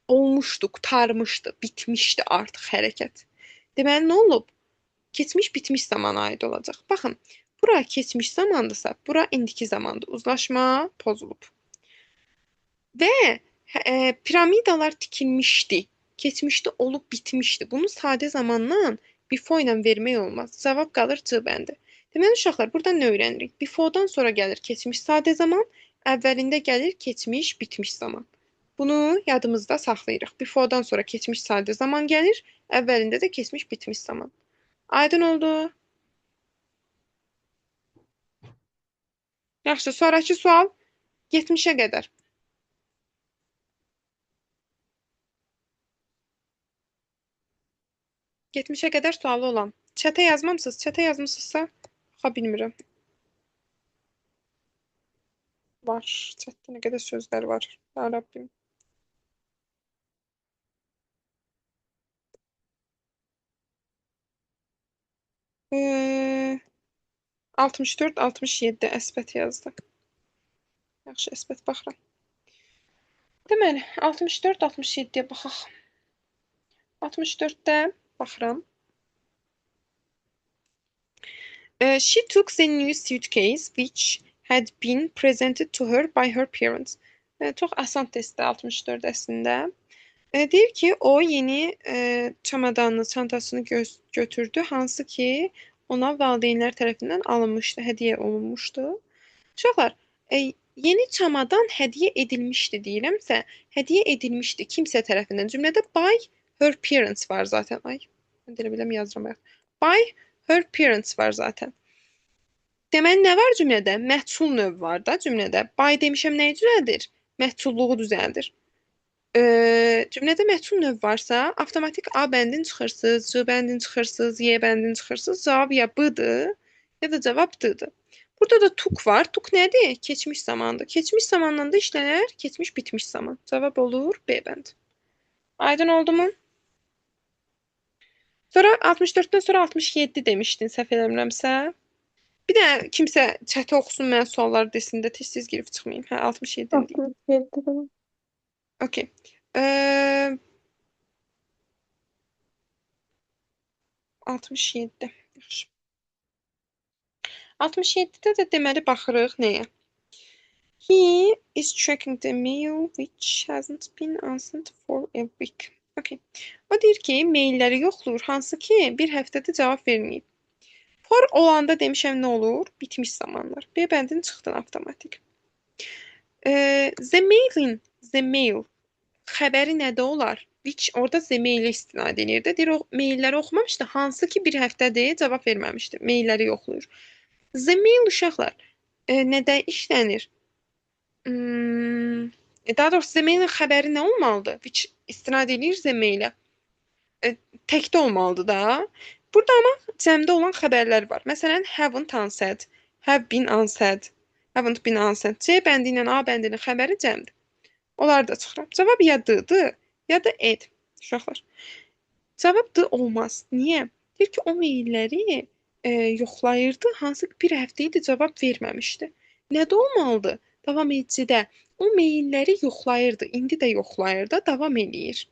Olmuşdu, qurtarmışdı, bitmişdi artıq hərəkət. Deməli, nə olub? Keçmiş, bitmiş zamana aid olacaq. Baxın, bura keçmiş zamandırsa, bura indiki zamandır. Uzlaşma pozulub. Və piramidalar tikilmişdi. Keçmişdə olub bitmişdi. Bunu sadə zamandan before ilə vermək olmaz. Cavab qalır C bəndi. Deməli uşaqlar, buradan nə öyrənirik? Before'dan sonra gəlir keçmiş sadə zaman, əvvəlində gəlir keçmiş bitmiş zaman. Bunu yadımızda saxlayırıq. Before'dan sonra keçmiş sadə zaman gəlir, əvvəlində də keçmiş bitmiş zaman. Aydın oldu? Yaxşı, sonraki sual 70-ə qədər. 70-ə qədər sualı olan. Çətə yazmamısınız? Çətə yazmışsınızsa, baxa bilmirəm. Var. Çətdə nə qədər sözlər var. Ya Rabbim. Ee, 64-67 əsbət yazdı. Yaxşı, əsbət baxıram. Deməli, 64-67-yə baxaq. 64-də baxıram. She took the new suitcase which had been presented to her by her parents. Çox asan testdir 64 əslində. Deyir ki, o yeni çamadanını, çantasını götürdü, hansı ki ona valideynlər tərəfindən alınmışdı, hədiyyə olunmuşdu. Uşaqlar, yeni çamadan hədiyyə edilmişdi deyirəmsə, hədiyyə edilmişdi kimsə tərəfindən. Cümlədə by her parents var zaten. Ay, mən deyə biləm yazıram. By her parents var zaten. Deməli, nə var cümlədə? Məhsul növ var da cümlədə. By demişəm nəyi düzəldir? Məhsulluğu düzəldir. Cümlədə məhsul növ varsa, avtomatik A bəndin çıxırsınız, C bəndin çıxırsınız, Y bəndin çıxırsınız. Cavab ya B-dır, ya da cavab D-dır. Burada da took var. Took nədir? Keçmiş zamandır. Keçmiş zamandan da işlənər, keçmiş bitmiş zaman. Cavab olur B bənd. Aydın oldu mu? Sonra 64-dən sonra 67 demişdin, səhv eləmirəmsə. Bir də kimsə çəti oxusun, mən sualları desin də tez-tez girib çıxmayayım. Hə, 67 deyim. 67. Okey. 67. Yaxşı. 67-də də deməli baxırıq nəyə? He is checking the mail which hasn't been answered for a week. Okay. O deyir ki, mailləri yoxlayır, hansı ki bir həftədə cavab verməyib. For olanda demişəm nə olur? Bitmiş zamanlar. B bəndin çıxdın avtomatik. The mail xəbəri nədə olar? Which orada the mail-ə istinad edir. Deyir, o mailləri oxumamışdı. Hansı ki bir həftədir cavab verməmişdi. Mailləri yoxlayır. The mail uşaqlar nədə işlənir? Daha doğrusu the mail-in xəbəri nə olmalıdır? Which istinad edir the mail-ə. Təkdə olmalıdır da. Burada amma cəmdə olan xəbərlər var. Məsələn, haven't answered, have been answered, haven't been answered. C bəndi ilə A bəndinin xəbəri cəmdir. Onlar da çıxıram. Cavab ya D-dır, ya da E-dir. Uşaqlar. Cavab D olmaz. Niyə? Deyir ki, o mailləri yoxlayırdı, hansı ki bir həftə idi cavab verməmişdi. Nədə olmalıdır? Davam edicidə. O mailləri yoxlayırdı, indi də yoxlayır da, davam eləyir.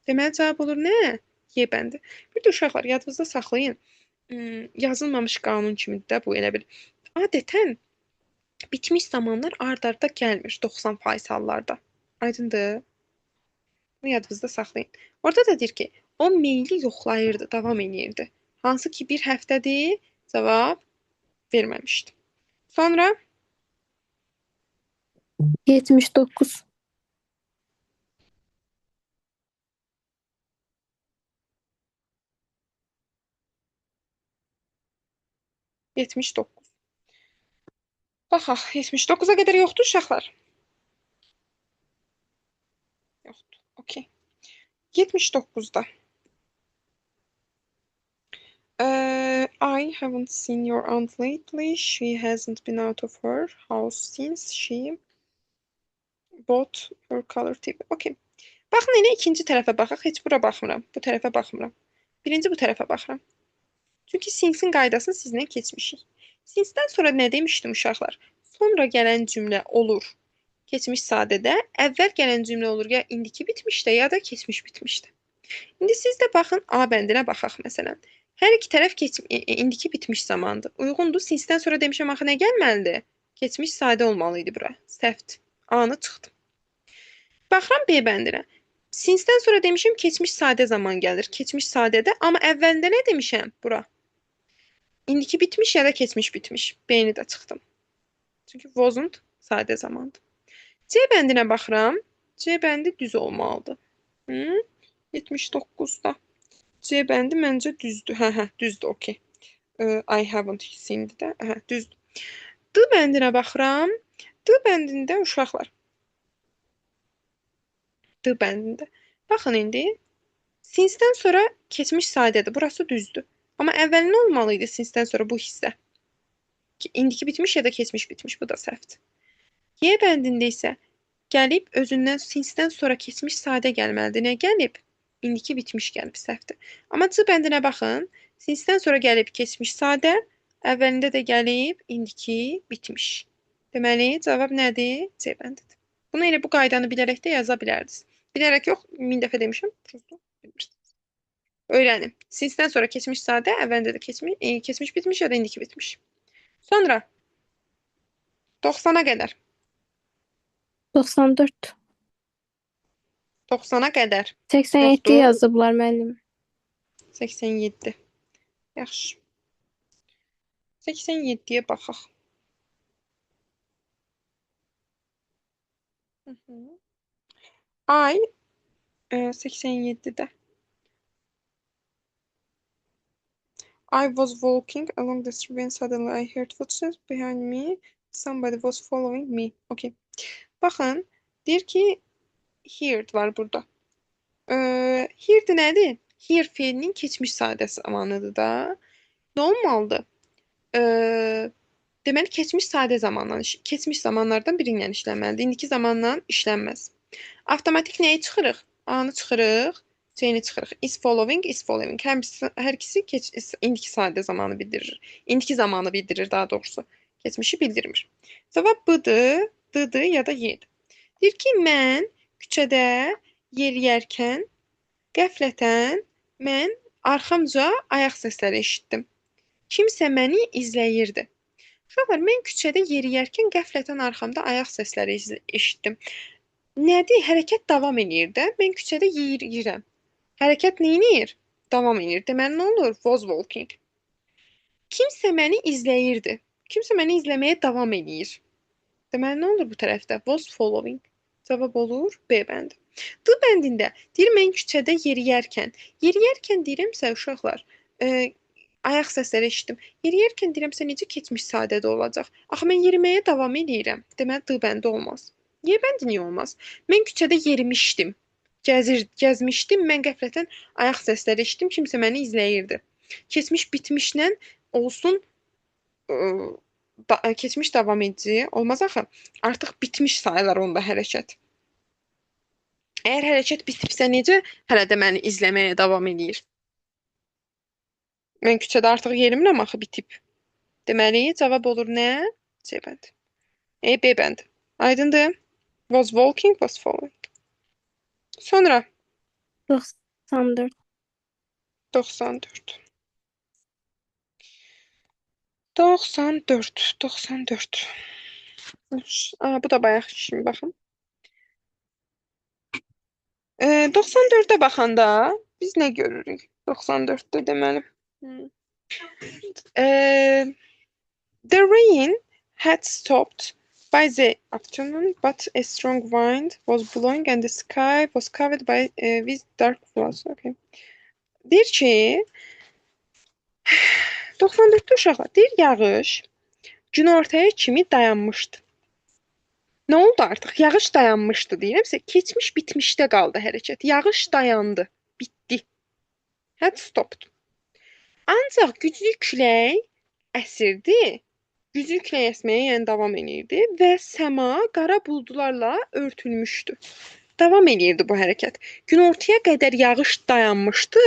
Deməli, cavab olur nə? Y bəndi. Bir də uşaqlar, yadınızda saxlayın. Yazılmamış qanun kimidir də bu, elə bil. Adətən bitmiş zamanlar ard-arda gəlmir 90% hallarda. Aydındır? Bunu yadınızda saxlayın. Orada da deyir ki, o maili yoxlayırdı, davam eləyirdi. Hansı ki bir həftədir cavab verməmişdi. Sonra 79. 79. Baxaq, 79-a qədər yoxdur uşaqlar. Yoxdur. Okay. 79-da. I haven't seen your aunt lately. She hasn't been out of her house since she bought her color TV. Okay. Baxın, elə ikinci tərəfə baxaq. Heç bura baxmıram. Bu tərəfə baxmıram. Birinci bu tərəfə baxıram. Çünki sinsin qaydasını sizlə keçmişik. Sinsdən sonra nə demişdim uşaqlar? Sonra gələn cümlə olur keçmiş sadədə, əvvəl gələn cümlə olur ya indiki bitmişdə, ya da keçmiş bitmişdə. İndi siz də baxın A bəndinə baxaq məsələn. Hər iki tərəf indiki bitmiş zamandır. Uyğundur. Sinsdən sonra demişəm axı nə gəlməlidir? Keçmiş sadə olmalı idi bura. Səhvdir. A-nı çıxdım. Baxıram B bəndinə. Sinsdən sonra demişəm keçmiş sadə zaman gəlir. Keçmiş sadədə, amma əvvəlində nə demişəm bura? İndiki bitmiş ya da keçmiş bitmiş. B-ni də çıxdım. Çünki wasn't sadə zamandır. C bəndinə baxıram. C bəndi düz olmalıdır. 79-da. C bəndi məncə düzdür. Hə, düzdür, okey. I haven't seen də. Hə, düzdür. D bəndinə baxıram. D bəndində uşaqlar. D bəndində. Baxın indi. Sinsdən sonra keçmiş sadədir. Burası düzdür. Amma əvvəl nə olmalı idi sinsdən sonra bu hissə? İndiki bitmiş ya da keçmiş bitmiş. Bu da səhvdir. Y bəndində isə gəlib özündən sinsdən sonra keçmiş sadə gəlməlidir. Nə gəlib? İndiki bitmiş gəlib, səhvdir. Amma C bəndinə baxın. Sinsdən sonra gəlib keçmiş sadə, əvvəlində də gəlib indiki bitmiş. Deməli, cavab nədir? C bəndidir. Bunu elə bu qaydanı bilərək də yaza bilərdiniz. Bilərək yox, 1000 dəfə demişəm. Bilmirsiniz. Öyrənin. Sinsdən sonra keçmiş sadə, əvvəlində də keçmiş bitmiş ya da indiki bitmiş. Sonra 90-a qədər. 94. 90-a qədər. 87 Yoxdur. yazıblar müəllim. 87. Yaxşı. 87-yə baxaq. I 87-də. I was walking along the street when suddenly I heard footsteps behind me. Somebody was following me. Okay. Baxın, deyir ki heard var burada. Heard nədir? Hear feilinin keçmiş sadə zamanıdır da. Nə olmalıdır? Deməli, keçmiş sadə zamandan, keçmiş zamanlardan biri ilə işlənməlidir. İndiki zamanla işlənməz. Avtomatik nəyi çıxırıq? A-nı çıxırıq, C-ni çıxırıq. Is following, is following. Hər ikisi indiki sadə zamanı bildirir. İndiki zamanı bildirir daha doğrusu. Keçmişi bildirmir. Cavab B-dır, D-dır ya da Y-dir. Deyir ki, mən küçədə yeriyərkən qəflətən mən arxamca ayaq səsləri eşitdim. Kimsə məni izləyirdi. Uşaqlar, mən küçədə yeriyərkən qəflətən arxamda ayaq səsləri eşitdim. Nədir? Hərəkət davam edir də. Mən küçədə yeriyirəm. Hərəkət nə edir? Davam edir. Deməli, nə olur? Was walking. Kimsə məni izləyirdi. Kimsə məni izləməyə davam edir. Deməli, nə olur bu tərəfdə? Was following. Cavab olur B bəndi. D bəndində deyir, mən küçədə yeriyərkən. Yeriyərkən deyirəmsə, uşaqlar, ayaq səsləri eşitdim. Yeriyərkən deyirəmsə, necə keçmiş sadədə olacaq? Axı, mən yeriməyə davam edirəm. Deməli, D bəndi olmaz. Y bəndi niyə olmaz? Mən küçədə yerimişdim. Gəzmişdim. Mən qəflətən ayaq səsləri eşitdim. Kimsə məni izləyirdi. Keçmiş bitmişlə olsun, keçmiş davam edici olmaz axı. Artıq bitmiş sayılar onda hərəkət. Əgər hərəkət bitibsə necə hələ də məni izləməyə davam edir? Mən küçədə artıq yerimirəm axı bitib. Deməli, cavab olur nə? C bəndi. B bəndi. Aydındır? Was walking, was following. Sonra 94. 94. 94. 94. Bu da bayaq şimdi baxın. 94-də baxanda biz nə görürük? 94-də deməli. The rain had stopped by the afternoon, but a strong wind was blowing and the sky was covered by with dark clouds. Okay. Deyir ki, 94-də uşaqlar deyir yağış günortaya kimi dayanmışdı. Nə oldu artıq? Yağış dayanmışdı deyirəmsə, keçmiş bitmişdə qaldı hərəkət. Yağış dayandı, bitdi. Had stopped. Ancaq güclü külək əsirdi. Güclü külək əsməyə yəni davam edirdi və səma qara buludlarla örtülmüşdü. Davam edirdi bu hərəkət. Günortaya qədər yağış dayanmışdı,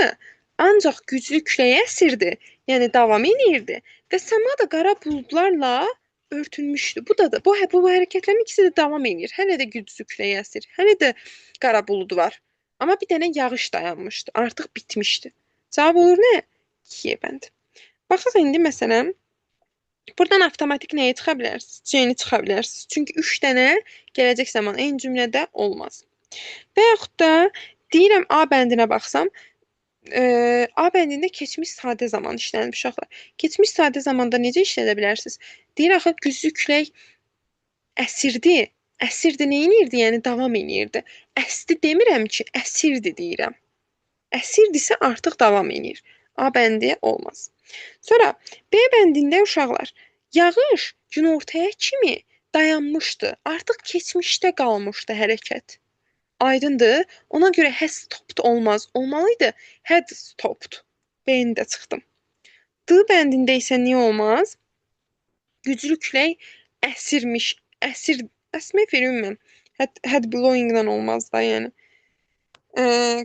ancaq güclü külək əsirdi, yəni davam edirdi və səma da qara buludlarla örtülmüşdü. Bu hərəkətlərin ikisi də davam edir. Hələ də güclü külək əsir, hələ də qara bulud var. Amma bir dənə yağış dayanmışdı, artıq bitmişdi. Cavab olur nə? İkiyə bənd. Baxaq indi məsələn, buradan avtomatik nəyi çıxa bilərsiniz? C-ni çıxa bilərsiniz. Çünki 3 dənə gələcək zaman eyni cümlədə olmaz. Və yaxud da deyirəm A bəndinə baxsam, A bəndində keçmiş sadə zaman işlənib uşaqlar. Keçmiş sadə zamanda necə işlədə bilərsiniz? Deyir axı güclü külək əsirdi. Əsirdi nə edirdi? Yəni davam edirdi. Əsdi demirəm ki, əsirdi deyirəm. Əsirdisə artıq davam edir. A bəndi olmaz. Sonra B bəndində uşaqlar, yağış günortaya kimi dayanmışdı. Artıq keçmişdə qalmışdı hərəkət. Aydındır? Ona görə has stopped olmaz. Olmalıydı had stopped. B-ni də çıxdım. D bəndində isə niyə olmaz? Güclü külək əsirmiş. Əsmək verilməm. Had blowing-dan olmaz da yəni.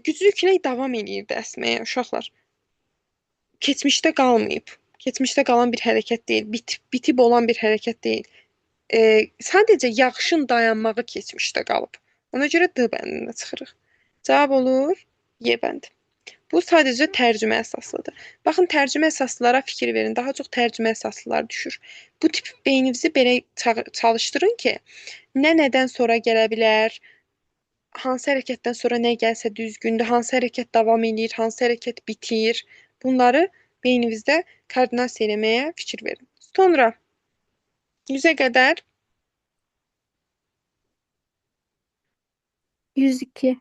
Güclü külək davam edirdi əsməyə uşaqlar. Keçmişdə qalmayıb. Keçmişdə qalan bir hərəkət deyil. Bitib olan bir hərəkət deyil. Sadəcə yağışın dayanmağı keçmişdə qalıb. Ona görə D bəndində çıxırıq. Cavab olur Y bəndi. Bu sadəcə tərcümə əsaslıdır. Baxın, tərcümə əsaslılara fikir verin. Daha çox tərcümə əsaslılar düşür. Bu tip beyninizi belə çalışdırın ki, nədən sonra gələ bilər, hansı hərəkətdən sonra nə gəlsə düzgündür, hansı hərəkət davam edir, hansı hərəkət bitir. Bunları beyninizdə koordinasiya eləməyə fikir verin. Sonra 100-ə qədər 102.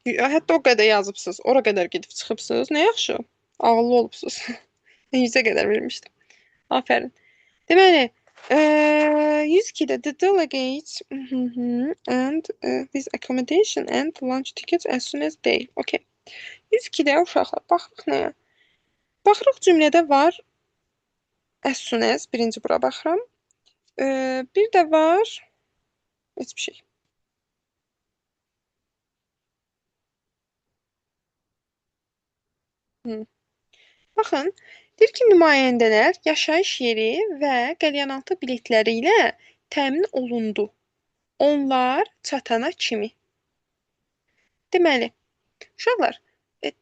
Hətta o qədər yazıbsınız, ora qədər gedib çıxıbsınız. Nə yaxşı, ağıllı olubsunuz. 100-ə qədər vermişdim. Afərin. Deməli, 102-də the delegates and with accommodation and lunch tickets as soon as they. Okay. 102-də uşaqlar, baxırıq nəyə? Baxırıq cümlədə var as soon as, birinci bura baxıram. Bir də var heç bir şey. Baxın, deyir ki, nümayəndələr yaşayış yeri və qəlyanaltı biletləri ilə təmin olundu. Onlar çatana kimi. Deməli, uşaqlar,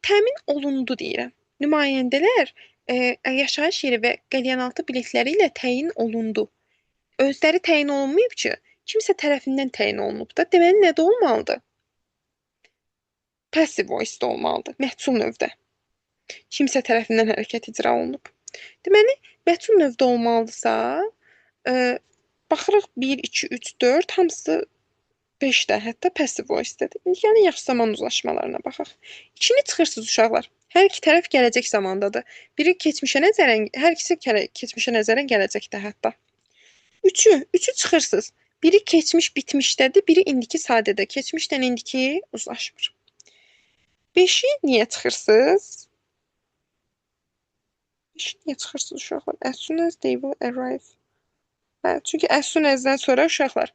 təmin olundu deyirəm. Nümayəndələr yaşayış yeri və qəlyanaltı biletləri ilə təyin olundu. Özləri təyin olunmayıb ki, kimsə tərəfindən təyin olunub da. Deməli, nədə olmalıdır? Passive voice-də olmalıdır, məhsul növdə. Kimsə tərəfindən hərəkət icra olunub. Deməli, məhsul növdə olmalıdırsa, baxırıq 1, 2, 3, 4, hamısı 5-də, hətta passive voice-dədir. Yəni, yaxşı zaman uzlaşmalarına baxaq. İkini çıxırsınız uşaqlar. Hər iki tərəf gələcək zamandadır. Biri keçmişə nəzərən, hər ikisi keçmişə nəzərən gələcəkdə hətta. Üçü çıxırsınız. Biri keçmiş bitmişdədir, biri indiki sadədə. Keçmişdən indiki uzlaşmır. 5-i niyə çıxırsınız? 5-i niyə çıxırsınız uşaqlar? As soon as they will arrive. Çünki as soon as-dən sonra uşaqlar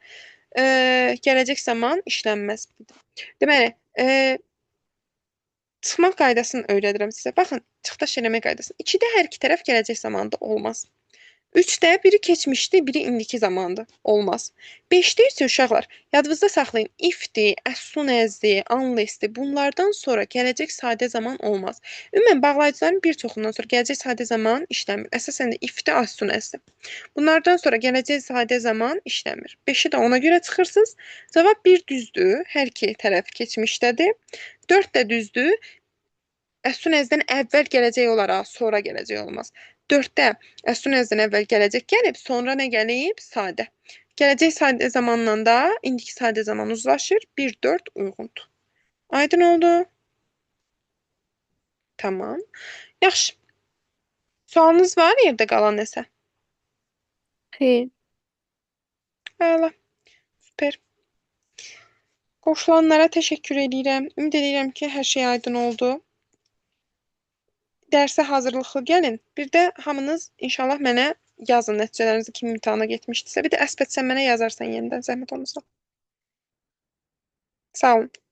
gələcək zaman işlənməz. Deməli, çıxmaq qaydasını öyrədirəm sizə. Baxın, çıxdaş eləmək qaydasını. 2-də hər iki tərəf gələcək zamanda olmaz. 3-də biri keçmişdi, biri indiki zamandır. Olmaz. 5-də isə uşaqlar, yadınızda saxlayın. If-dir, as soon as-dir, unless-dir. Bunlardan sonra gələcək sadə zaman olmaz. Ümumən, bağlayıcıların bir çoxundan sonra gələcək sadə zaman işləmir. Əsasən də if-dir, as soon as-dir. Bunlardan sonra gələcək sadə zaman işləmir. 5-i də ona görə çıxırsınız. Cavab 1 düzdür. Hər iki tərəf keçmişdədir. 4 də düzdür. As soon as-dən əvvəl gələcək olaraq, sonra gələcək olmaz. 4-də as soon as-dən əvvəl gələcək gəlib, sonra nə gəlib? Sadə. Gələcək sadə zamanla da indiki sadə zaman uzlaşır. 1-4 uyğundur. Aydın oldu? Tamam. Yaxşı. Sualınız var yerdə qalan nəsə? Xeyr. Əla, süper. Qoşulanlara təşəkkür edirəm. Ümid edirəm ki, hər şey aydın oldu. Dərsə hazırlıqlı gəlin. Bir də hamınız inşallah mənə yazın nəticələrinizi kim imtahana getmişdisə. Bir də Əsbət sən mənə yazarsan yenidən zəhmət olmasa. Sağ olun.